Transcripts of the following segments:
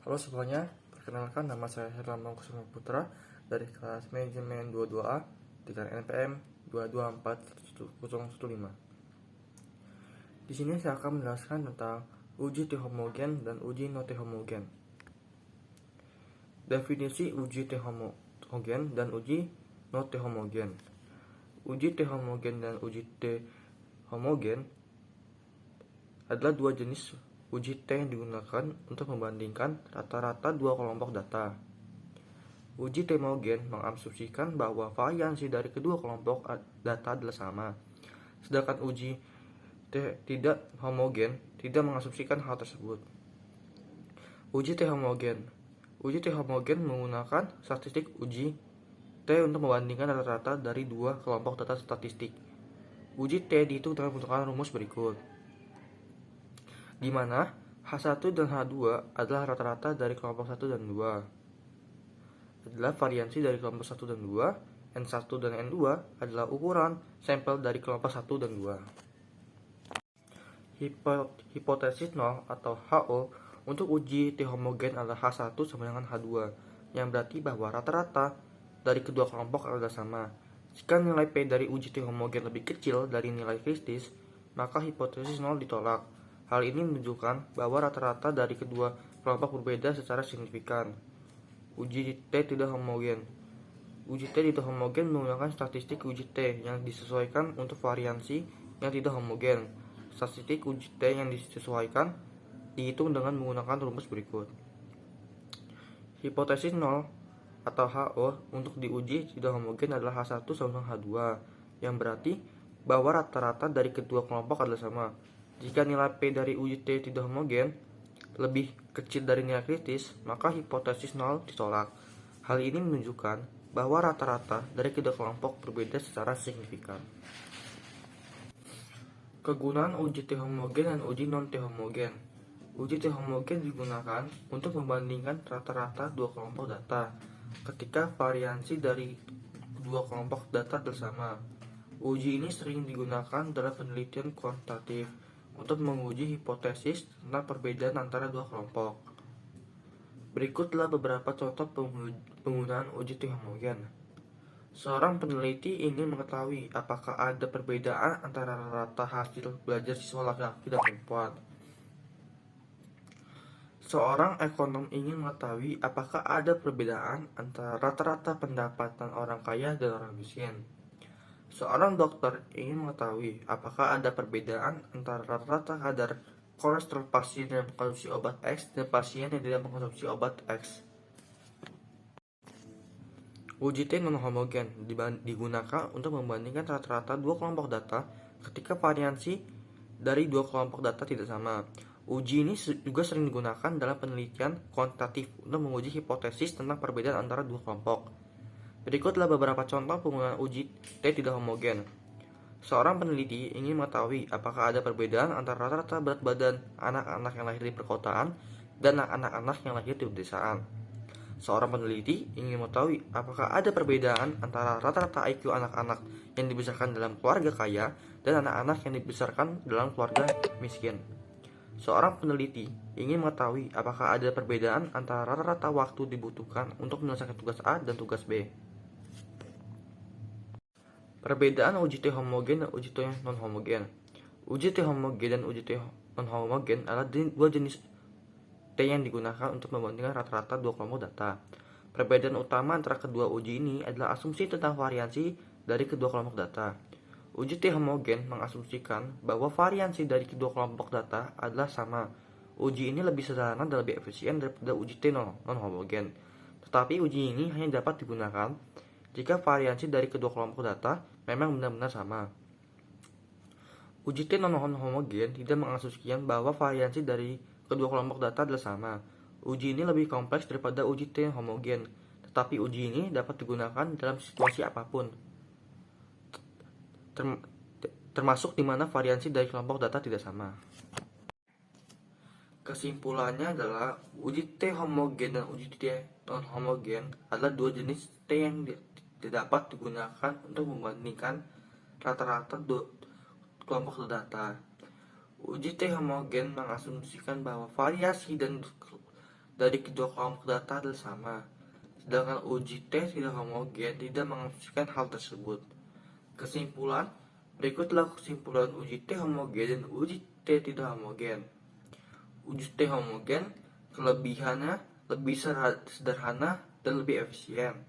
Halo semuanya, perkenalkan nama saya Herlambang Kusuma Putra dari kelas Manajemen 22A dengan NPM 2241015. Di sini saya akan menjelaskan tentang uji T homogen dan uji non T homogen. Definisi uji T homogen dan uji non T homogen. Uji T homogen dan uji T homogen adalah dua jenis uji T yang digunakan untuk membandingkan rata-rata dua kelompok data. Uji T homogen mengasumsikan bahwa variansi dari kedua kelompok data adalah sama. Sedangkan uji T tidak homogen tidak mengasumsikan hal tersebut. Uji T homogen. Uji T homogen menggunakan statistik uji T untuk membandingkan rata-rata dari dua kelompok data statistik. Uji T dihitung dengan menggunakan rumus berikut, di mana H1 dan H2 adalah rata-rata dari kelompok 1 dan 2. Adalah variansi dari kelompok 1 dan 2. N1 dan N2 adalah ukuran sampel dari kelompok 1 dan 2. Hipotesis nol atau HO untuk uji T homogen adalah H1 sama dengan H2, yang berarti bahwa rata-rata dari kedua kelompok adalah sama. Jika nilai P dari uji T homogen lebih kecil dari nilai kritis, maka hipotesis nol ditolak. Hal ini menunjukkan bahwa rata-rata dari kedua kelompok berbeda secara signifikan. Uji T tidak homogen. Uji T tidak homogen menggunakan statistik uji T yang disesuaikan untuk variansi yang tidak homogen. Statistik uji T yang disesuaikan dihitung dengan menggunakan rumus berikut. Hipotesis nol atau HO untuk diuji tidak homogen adalah H1 sama H2, yang berarti bahwa rata-rata dari kedua kelompok adalah sama. Jika nilai P dari uji T tidak homogen lebih kecil dari nilai kritis, maka hipotesis nol ditolak. Hal ini menunjukkan bahwa rata-rata dari kedua kelompok berbeda secara signifikan. Kegunaan uji T homogen dan uji non T homogen. Uji T homogen digunakan untuk membandingkan rata-rata dua kelompok data ketika variansi dari dua kelompok data bersama. Uji ini sering digunakan dalam penelitian kuantitatif untuk menguji hipotesis tentang perbedaan antara dua kelompok. Berikutlah beberapa contoh penggunaan uji T homogen. Seorang peneliti ingin mengetahui apakah ada perbedaan antara rata hasil belajar siswa laki-laki dan perempuan. Seorang ekonom ingin mengetahui apakah ada perbedaan antara rata-rata pendapatan orang kaya dan orang miskin. Seorang dokter ingin mengetahui apakah ada perbedaan antara rata-rata kadar kolesterol pasien yang mengkonsumsi obat X dan pasien yang tidak mengkonsumsi obat X. Uji T non homogen digunakan untuk membandingkan rata-rata dua kelompok data ketika variansi dari dua kelompok data tidak sama. Uji ini juga sering digunakan dalam penelitian kuantitatif untuk menguji hipotesis tentang perbedaan antara dua kelompok. Berikutlah beberapa contoh penggunaan uji T tidak homogen. Seorang peneliti ingin mengetahui apakah ada perbedaan antara rata-rata berat badan anak-anak yang lahir di perkotaan dan anak-anak yang lahir di pedesaan. Seorang peneliti ingin mengetahui apakah ada perbedaan antara rata-rata IQ anak-anak yang dibesarkan dalam keluarga kaya dan anak-anak yang dibesarkan dalam keluarga miskin. Seorang peneliti ingin mengetahui apakah ada perbedaan antara rata-rata waktu dibutuhkan untuk menyelesaikan tugas A dan tugas B. Perbedaan uji T homogen dan uji T non homogen. Uji T homogen dan uji T non homogen adalah dua jenis T yang digunakan untuk membandingkan rata-rata dua kelompok data. Perbedaan utama antara kedua uji ini adalah asumsi tentang variansi dari kedua kelompok data. Uji T homogen mengasumsikan bahwa variansi dari kedua kelompok data adalah sama. Uji ini lebih sederhana dan lebih efisien daripada uji T non homogen. Tetapi uji ini hanya dapat digunakan jika variansi dari kedua kelompok data memang benar-benar sama. Uji T non homogen tidak mengasumsikan bahwa variansi dari kedua kelompok data adalah sama. Uji ini lebih kompleks daripada uji T homogen, tetapi uji ini dapat digunakan dalam situasi apapun, termasuk di mana variansi dari kelompok data tidak sama. Kesimpulannya adalah uji T homogen dan uji T non homogen adalah dua jenis T yang dapat digunakan untuk membandingkan rata-rata kelompok data. Uji T homogen mengasumsikan bahwa variasi dari kedua kelompok data adalah sama, sedangkan uji T tidak homogen tidak mengasumsikan hal tersebut. Kesimpulan, berikutlah kesimpulan uji T homogen dan uji T tidak homogen. Uji T homogen, kelebihannya lebih sederhana dan lebih efisien.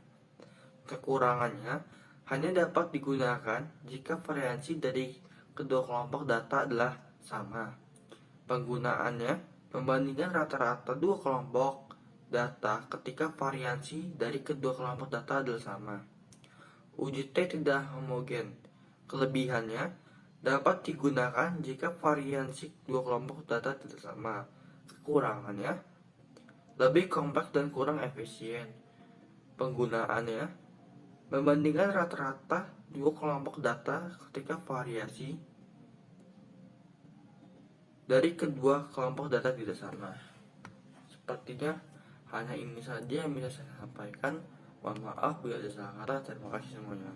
Kekurangannya hanya dapat digunakan jika variansi dari kedua kelompok data adalah sama. Penggunaannya membandingkan rata-rata dua kelompok data ketika variansi dari kedua kelompok data adalah sama. Uji T tidak homogen. Kelebihannya dapat digunakan jika variansi dua kelompok data tidak sama. Kekurangannya lebih kompleks dan kurang efisien. Penggunaannya membandingkan rata-rata dua kelompok data ketika variasi dari kedua kelompok data tidak sama. Sepertinya hanya ini saja yang bisa saya sampaikan. Mohon maaf bila ada salah kata. Terima kasih semuanya.